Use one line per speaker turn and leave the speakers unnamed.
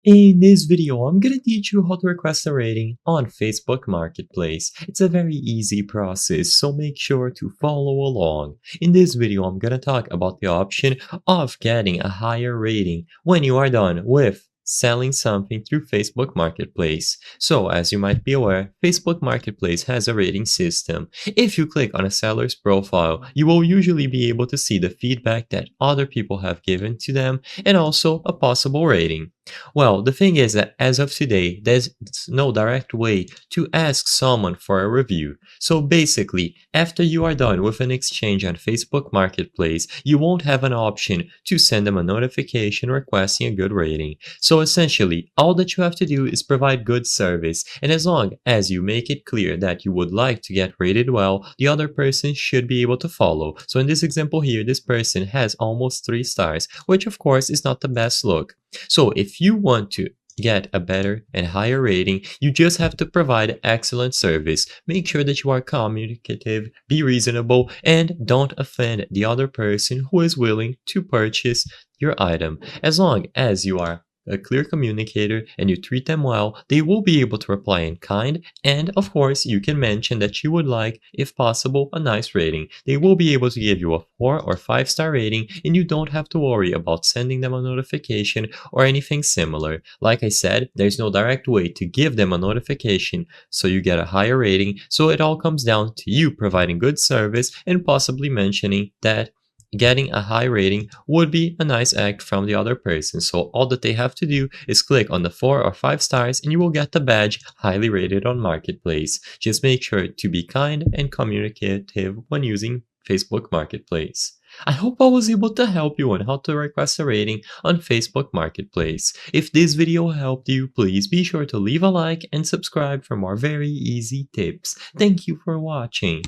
In this video, I'm gonna teach you how to request a rating on Facebook Marketplace. It's a very easy process, so make sure to follow along. In this video, I'm gonna talk about the option of getting a higher rating when you are done with selling something through Facebook Marketplace. So, as you might be aware, Facebook Marketplace has a rating system. If you click on a seller's profile, you will usually be able to see the feedback that other people have given to them and also a possible rating. Well, the thing is that as of today, there's no direct way to ask someone for a review. So basically, after you are done with an exchange on Facebook Marketplace, you won't have an option to send them a notification requesting a good rating. So essentially, all that you have to do is provide good service, and as long as you make it clear that you would like to get rated well, the other person should be able to follow. So in this example here, this person has almost 3 stars, which of course is not the best look. So if you want to get a better and higher rating, you just have to provide excellent service. Make sure that you are communicative, be reasonable, and don't offend the other person who is willing to purchase your item. As long as you are a clear communicator and you treat them well, they will be able to reply in kind, and of course you can mention that you would like, if possible, a nice rating. They will be able to give you a 4 or 5-star rating, and you don't have to worry about sending them a notification or anything similar. Like I said, there's no direct way to give them a notification so you get a higher rating, so it all comes down to you providing good service and possibly mentioning that getting a high rating would be a nice act from the other person. So all that they have to do is click on the 4 or 5 stars and you will get the badge highly rated on Marketplace. Just make sure to be kind and communicative when using Facebook Marketplace. I hope I was able to help you on how to request a rating on Facebook Marketplace. If this video helped you, please be sure to leave a like and subscribe for more very easy tips. Thank you for watching.